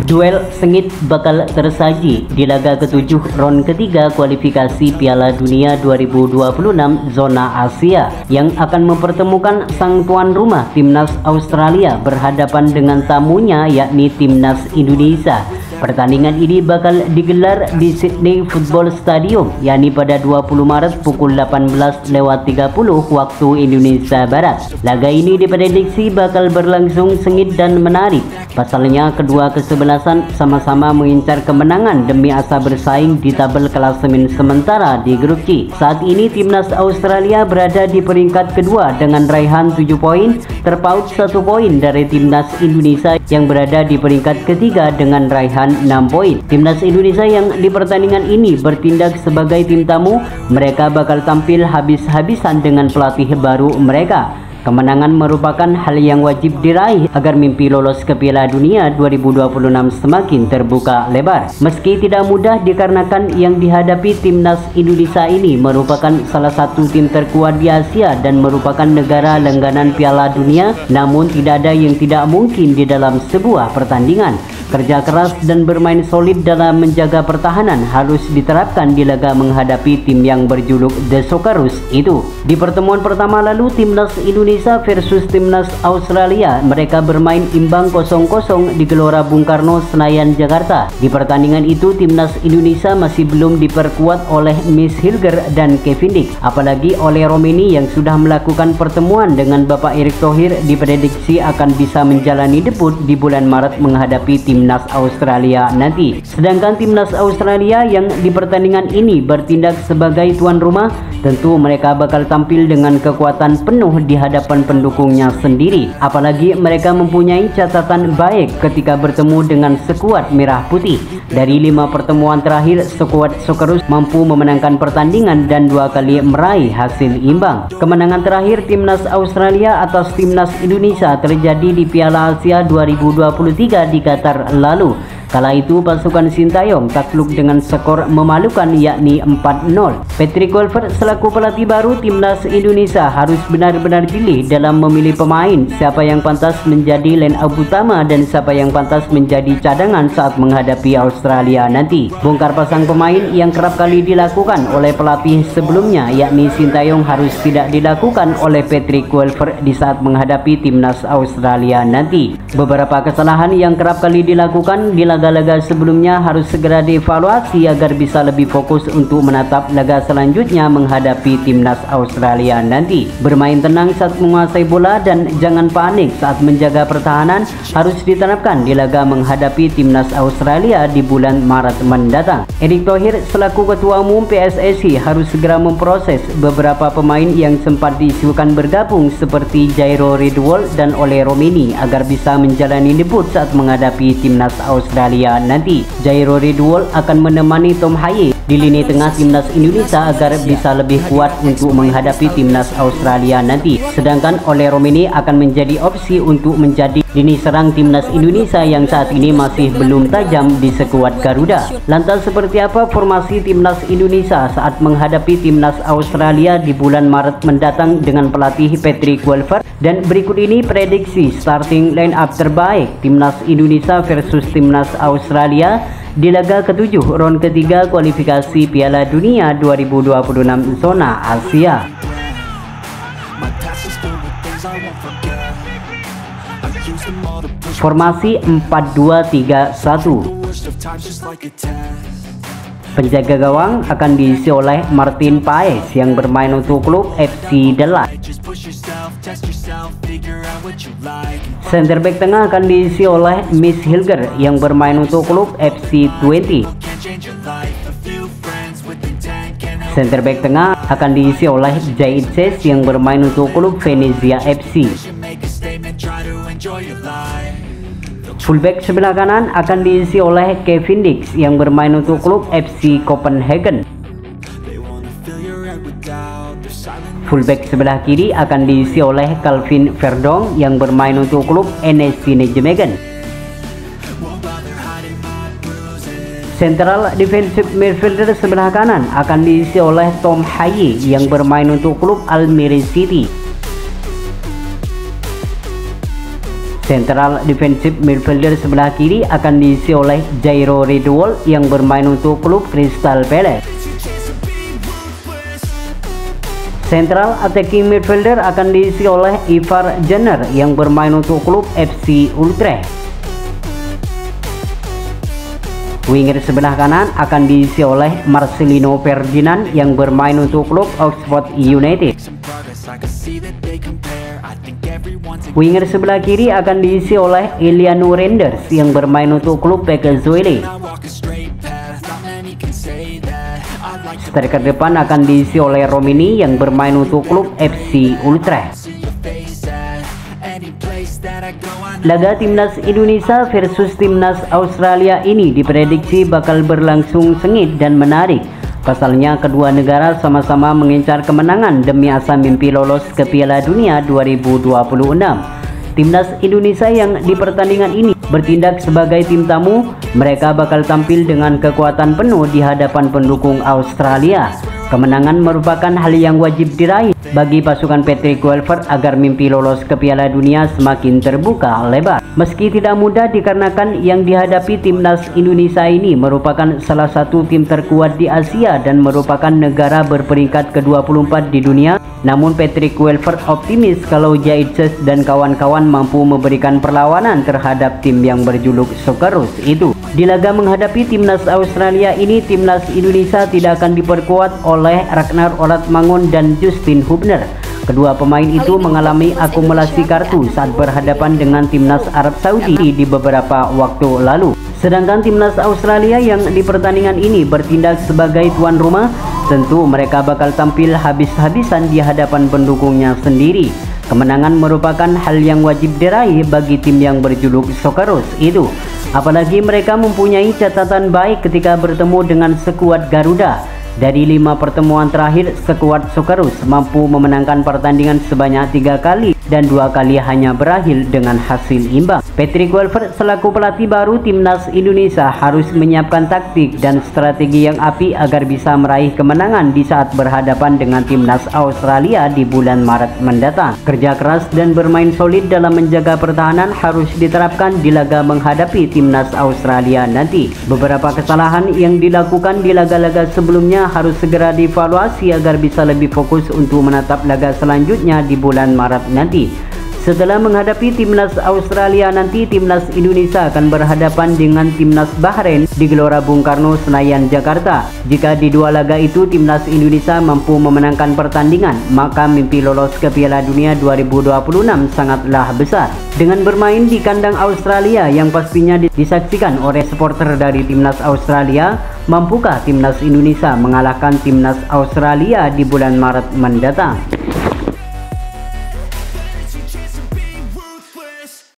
Duel sengit bakal tersaji di laga ke-7 ron ketiga kualifikasi Piala Dunia 2026 zona Asia yang akan mempertemukan sang tuan rumah Timnas Australia berhadapan dengan tamunya yakni Timnas Indonesia. Pertandingan ini bakal digelar di Sydney Football Stadium yakni pada 20 Maret pukul 18.30 waktu Indonesia Barat. Laga ini diprediksi bakal berlangsung sengit dan menarik. Pasalnya kedua kesebelasan sama-sama mengincar kemenangan demi asa bersaing di tabel klasemen sementara di grup C. Saat ini Timnas Australia berada di peringkat kedua dengan raihan 7 poin, terpaut 1 poin dari Timnas Indonesia yang berada di peringkat ketiga dengan raihan 6 poin. Timnas Indonesia yang di pertandingan ini bertindak sebagai tim tamu, mereka bakal tampil habis-habisan dengan pelatih baru mereka. Kemenangan merupakan hal yang wajib diraih agar mimpi lolos ke Piala Dunia 2026 semakin terbuka lebar. Meski tidak mudah dikarenakan yang dihadapi Timnas Indonesia ini merupakan salah satu tim terkuat di Asia dan merupakan negara langganan Piala Dunia, namun tidak ada yang tidak mungkin di dalam sebuah pertandingan. Kerja keras dan bermain solid dalam menjaga pertahanan harus diterapkan di laga menghadapi tim yang berjuluk The Socceroos itu. Di pertemuan pertama lalu Timnas Indonesia versus Timnas Australia, mereka bermain imbang 0-0 di Gelora Bung Karno, Senayan, Jakarta. Di pertandingan itu Timnas Indonesia masih belum diperkuat oleh Miss Hilger dan Kevin Dix, apalagi oleh Romeni yang sudah melakukan pertemuan dengan Bapak Erick Thohir diprediksi akan bisa menjalani debut di bulan Maret menghadapi Timnas Australia nanti. Sedangkan Timnas Australia yang di pertandingan ini bertindak sebagai tuan rumah, tentu mereka bakal tampil dengan kekuatan penuh di hadapan pendukungnya sendiri. Apalagi mereka mempunyai catatan baik ketika bertemu dengan skuad merah putih. Dari 5 pertemuan terakhir, skuad Socceroos mampu memenangkan pertandingan dan 2 kali meraih hasil imbang. Kemenangan terakhir Timnas Australia atas Timnas Indonesia terjadi di Piala Asia 2023 di Qatar lalu. Kala itu pasukan Sintayong takluk dengan skor memalukan yakni 4-0. Patrick Kluivert selaku pelatih baru Timnas Indonesia harus benar-benar jeli dalam memilih pemain, siapa yang pantas menjadi line up utama dan siapa yang pantas menjadi cadangan saat menghadapi Australia nanti. Bongkar pasang pemain yang kerap kali dilakukan oleh pelatih sebelumnya yakni Sintayong harus tidak dilakukan oleh Patrick Kluivert di saat menghadapi Timnas Australia nanti. Beberapa kesalahan yang kerap kali dilakukan di laga-laga sebelumnya harus segera dievaluasi agar bisa lebih fokus untuk menatap laga selanjutnya menghadapi Timnas Australia nanti. Bermain tenang saat menguasai bola dan jangan panik saat menjaga pertahanan harus diterapkan di laga menghadapi Timnas Australia di bulan Maret mendatang. Erick Thohir selaku Ketua Umum PSSI harus segera memproses beberapa pemain yang sempat diisukan bergabung seperti Jairo Ridwol dan Ole Romeni agar bisa menjalani debut saat menghadapi Timnas Australia nanti. Jairo Ridwol akan menemani Tom Haye di lini tengah Timnas Indonesia agar bisa lebih kuat untuk menghadapi Timnas Australia nanti. Sedangkan Ole Romeni akan menjadi opsi untuk menjadi lini serang Timnas Indonesia yang saat ini masih belum tajam di skuad Garuda. Lantas seperti apa formasi Timnas Indonesia saat menghadapi Timnas Australia di bulan Maret mendatang dengan pelatih Patrick Kluivert? Dan berikut ini prediksi starting line up terbaik Timnas Indonesia versus Timnas Australia di laga ke-7 ron ketiga kualifikasi Piala Dunia 2026 zona Asia. Formasi 4-2-3-1. Penjaga gawang akan diisi oleh Martin Paes yang bermain untuk klub FC Dallas. Center back tengah akan diisi oleh Miss Hilger yang bermain untuk klub FC Twente. Center back tengah akan diisi oleh Zaid Ses yang bermain untuk klub Venezia FC. Fullback sebelah kanan akan diisi oleh Kevin Dix yang bermain untuk klub FC Copenhagen. Fullback sebelah kiri akan diisi oleh Calvin Verdong yang bermain untuk klub NSC Nijmegen. Central defensive midfielder sebelah kanan akan diisi oleh Tom Haye yang bermain untuk klub Almere City. Central defensive midfielder sebelah kiri akan diisi oleh Jairo Ridwell yang bermain untuk klub Crystal Palace. Central attacking midfielder akan diisi oleh Ivar Jenner yang bermain untuk klub FC Utrecht. Winger sebelah kanan akan diisi oleh Marcelino Ferdinand yang bermain untuk klub Oxford United. Winger sebelah kiri akan diisi oleh Eliano Renders yang bermain untuk klub PSV. Striker depan akan diisi oleh Romini yang bermain untuk klub FC Utrecht. Laga timnas Indonesia versus timnas Australia ini diprediksi bakal berlangsung sengit dan menarik. Pasalnya kedua negara sama-sama mengincar kemenangan demi asa mimpi lolos ke Piala Dunia 2026. Timnas Indonesia yang di pertandingan ini bertindak sebagai tim tamu, mereka bakal tampil dengan kekuatan penuh di hadapan pendukung Australia. Kemenangan merupakan hal yang wajib diraih bagi pasukan Patrick Kluivert agar mimpi lolos ke Piala Dunia semakin terbuka lebar. Meski tidak mudah dikarenakan yang dihadapi timnas Indonesia ini merupakan salah satu tim terkuat di Asia dan merupakan negara berperingkat ke-24 di dunia, namun Patrick Kluivert optimis kalau Jaitses dan kawan-kawan mampu memberikan perlawanan terhadap tim yang berjuluk Socceroos itu. Di laga menghadapi timnas Australia ini, timnas Indonesia tidak akan diperkuat oleh Ragnar Oratmangun dan Justin Hubner. Kedua pemain itu mengalami akumulasi kartu saat berhadapan dengan timnas Arab Saudi di beberapa waktu lalu. Sedangkan timnas Australia yang di pertandingan ini bertindak sebagai tuan rumah, tentu mereka bakal tampil habis-habisan di hadapan pendukungnya sendiri. Kemenangan merupakan hal yang wajib diraih bagi tim yang berjuluk Socceroos itu. Apalagi mereka mempunyai catatan baik ketika bertemu dengan skuad Garuda. Dari 5 pertemuan terakhir, skuad Socceroos mampu memenangkan pertandingan sebanyak 3 kali dan 2 kali hanya berakhir dengan hasil imbang. Patrick Kluivert selaku pelatih baru timnas Indonesia harus menyiapkan taktik dan strategi yang apik agar bisa meraih kemenangan di saat berhadapan dengan timnas Australia di bulan Maret mendatang. Kerja keras dan bermain solid dalam menjaga pertahanan harus diterapkan di laga menghadapi timnas Australia nanti. Beberapa kesalahan yang dilakukan di laga-laga sebelumnya harus segera dievaluasi agar bisa lebih fokus untuk menatap laga selanjutnya di bulan Maret nanti. Setelah menghadapi timnas Australia nanti, timnas Indonesia akan berhadapan dengan timnas Bahrain di Gelora Bung Karno, Senayan, Jakarta. Jika di 2 laga itu timnas Indonesia mampu memenangkan pertandingan, maka mimpi lolos ke Piala Dunia 2026 sangatlah besar. Dengan bermain di kandang Australia yang pastinya disaksikan oleh supporter dari timnas Australia, mampukah timnas Indonesia mengalahkan timnas Australia di bulan Maret mendatang?